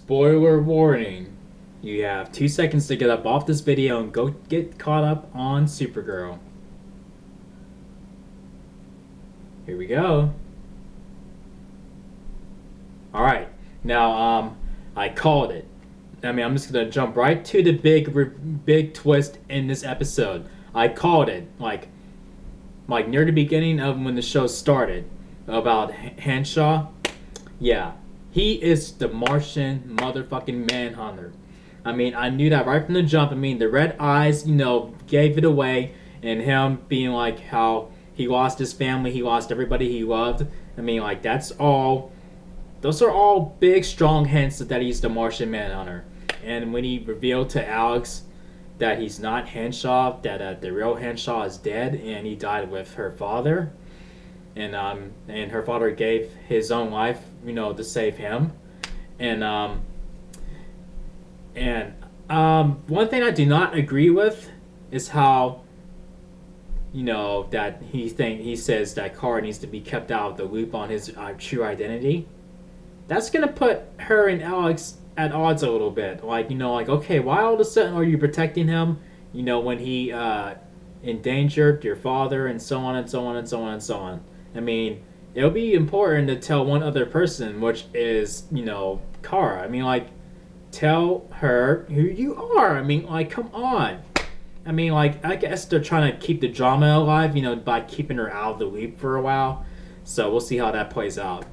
Spoiler warning. You have 2 seconds to get up off this video and go get caught up on Supergirl. Here we go. Alright, now I called it. I'm just gonna jump right to the big twist in this episode. I called it, like near the beginning of when the show started, about Henshaw. Yeah, he is the Martian motherfucking Manhunter. I knew that right from the jump. The red eyes, gave it away, and him being like how he lost his family, he lost everybody he loved. That's all. Those are all big, strong hints that he's the Martian Manhunter. And when he revealed to Alex that he's not Henshaw, that the real Henshaw is dead, and he died with her father, and her father gave his own life, to save him, and one thing I do not agree with is how, that he says that Kara needs to be kept out of the loop on his true identity. That's gonna put her and Alex at odds a little bit. Okay, why all of a sudden are you protecting him? When he endangered your father, and so on and so on and so on and so on. It'll be important to tell one other person, which is, Kara. Tell her who you are. Come on. I guess they're trying to keep the drama alive, by keeping her out of the loop for a while. So we'll see how that plays out.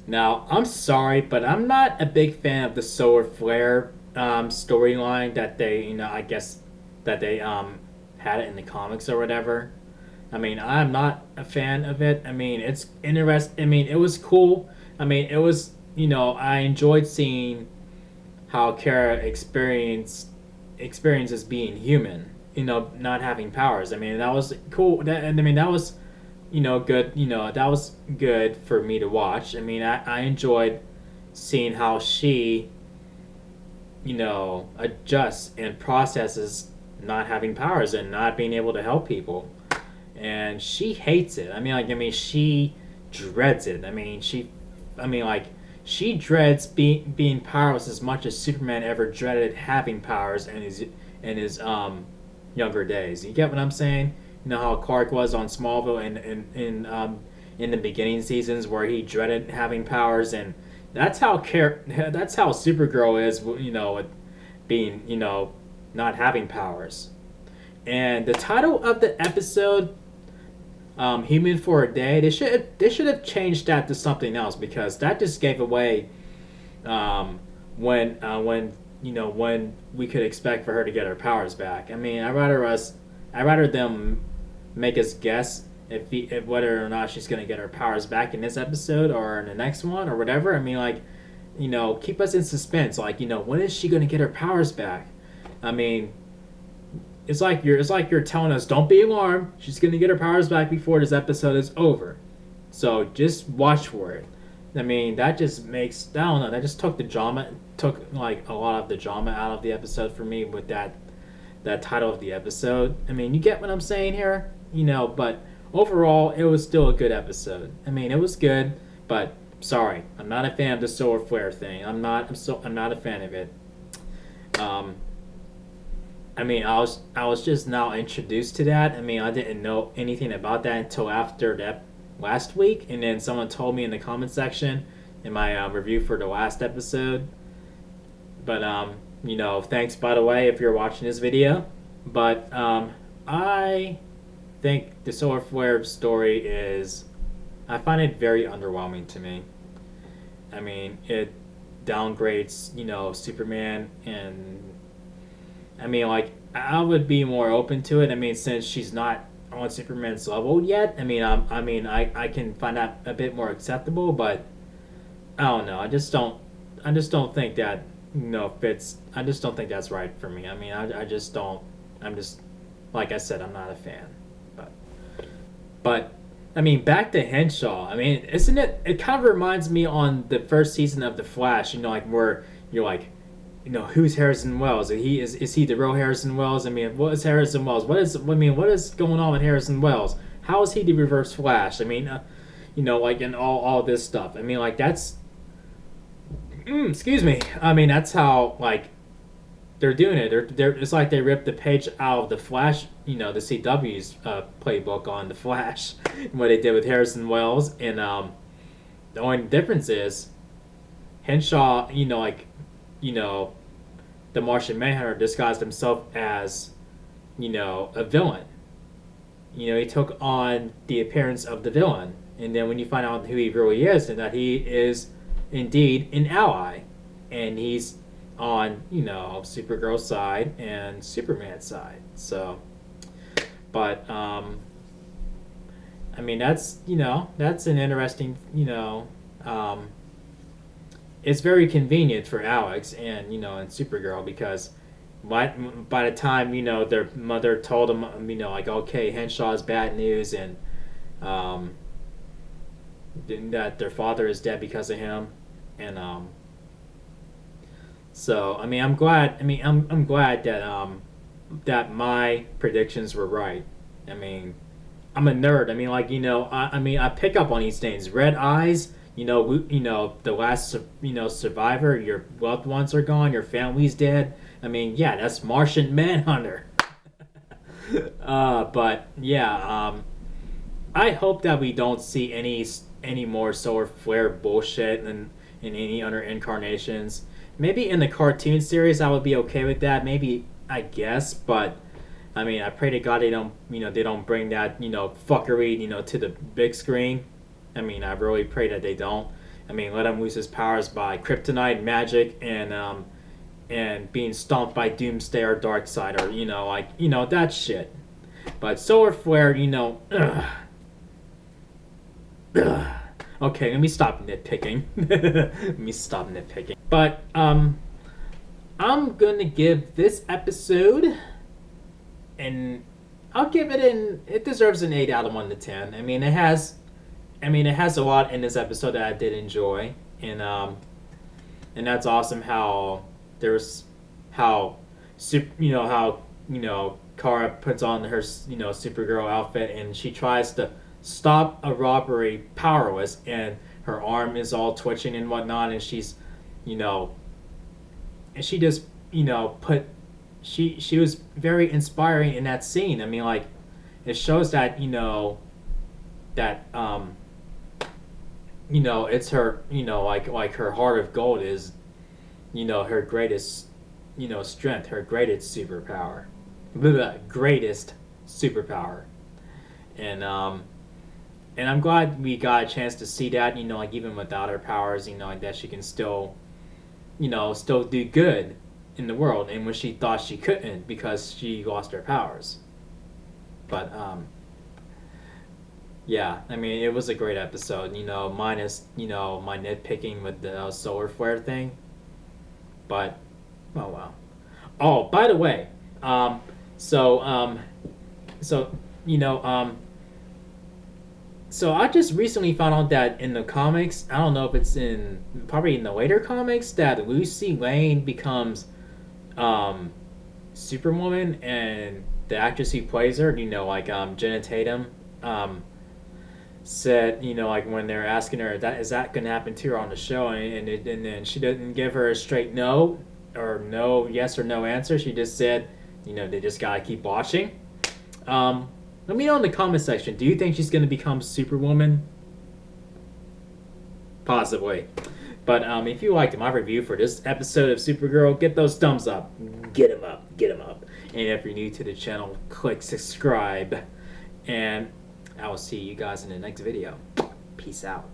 Now, I'm sorry, but I'm not a big fan of the solar flare storyline that they, I guess that they had it in the comics or whatever. I'm not a fan of it. It's interesting. It was cool. It was, I enjoyed seeing how Kara experiences being human, not having powers. That was cool. That was, good. That was good for me to watch. I enjoyed seeing how she, adjusts and processes not having powers and not being able to help people. And she hates it. She dreads it. She dreads being powerless as much as Superman ever dreaded having powers in his younger days. You get what I'm saying? How Clark was on Smallville in the beginning seasons, where he dreaded having powers, and that's how Supergirl is, with being, not having powers. And the title of the episode, Human for a Day, they should have changed that to something else, because that just gave away when we could expect for her to get her powers back. I'd rather them make us guess if whether or not she's gonna get her powers back in this episode or in the next one or whatever. Keep us in suspense. When is she gonna get her powers back? It's like you're telling us, don't be alarmed. She's gonna get her powers back before this episode is over. So just watch for it. That just makes, I don't know, that just took a lot of the drama out of the episode for me with that title of the episode. You get what I'm saying here? But overall, it was still a good episode. It was good, but sorry, I'm not a fan of the solar flare thing. I'm not a fan of it. I was just now introduced to that. I didn't know anything about that until after that last week, and then someone told me in the comment section in my review for the last episode. But thanks, by the way, if you're watching this video. But I think the solar flare story I find it very underwhelming to me. It downgrades, Superman, and I would be more open to it. Since she's not on Superman's level yet, I can find that a bit more acceptable, but I don't know. I just don't think that, fits. I just don't think that's right for me. I just don't. I'm just, like I said, I'm not a fan. But back to Henshaw. Isn't it? It kind of reminds me on the first season of The Flash. Where you're like, who's Harrison Wells? Is he the real Harrison Wells? What is Harrison Wells? What is going on with Harrison Wells? How is he the Reverse Flash? And all this stuff. That's excuse me. I mean, that's how like they're doing it. It's like they ripped the page out of the Flash, the CW's playbook on the Flash, what they did with Harrison Wells, and the only difference is Henshaw, the Martian Manhunter disguised himself as, a villain. He took on the appearance of the villain, and then when you find out who he really is, and that he is indeed an ally, and he's on, Supergirl's side and Superman's side. So, but I mean, that's an interesting, it's very convenient for Alex and Supergirl, because by the time their mother told them, like, okay, Henshaw's bad news, and that their father is dead because of him, and so I mean, I'm glad. I mean, I'm glad that that my predictions were right. I mean, I'm a nerd. I mean, like, I pick up on these things. Red eyes. The last survivor. Your loved ones are gone. Your family's dead. I mean, yeah, that's Martian Manhunter. But yeah, I hope that we don't see any more solar flare bullshit in any other incarnations. Maybe in the cartoon series, I would be okay with that. Maybe, I guess, but I mean, I pray to God they don't bring that fuckery to the big screen. I mean, I really pray that they don't. I mean, let him lose his powers by kryptonite, magic, and being stomped by Doomsday or Darkseid, or that shit. But solar flare, ugh. Ugh. Okay, let me stop nitpicking. But I'm gonna give this episode, and I'll give it deserves an 8 out of 1 to 10. I mean, it has a lot in this episode that I did enjoy, and that's awesome how Kara puts on her Supergirl outfit, and she tries to stop a robbery powerless, and her arm is all twitching and whatnot, and she's and she just she was very inspiring in that scene. I mean, like, it shows that that it's her, like her heart of gold is her greatest strength, her greatest superpower. Greatest superpower. And I'm glad we got a chance to see that, like, even without her powers, like, that she can still still do good in the world, and when she thought she couldn't because she lost her powers. But yeah, I mean, it was a great episode, minus my nitpicking with the solar flare thing. But oh wow. Oh, by the way, so I just recently found out that in the comics, I don't know if it's probably in the later comics, that Lucy Lane becomes Superwoman, and the actress who plays her, Jenna Tatum, said, like, when they're asking her, is that going to happen to her on the show, and then she didn't give her a straight no, or no, yes or no answer. She just said, they just got to keep watching. Let me know in the comment section, do you think she's going to become Superwoman? Possibly. But if you liked my review for this episode of Supergirl, get those thumbs up. Get them up. And if you're new to the channel, click subscribe. And I will see you guys in the next video. Peace out.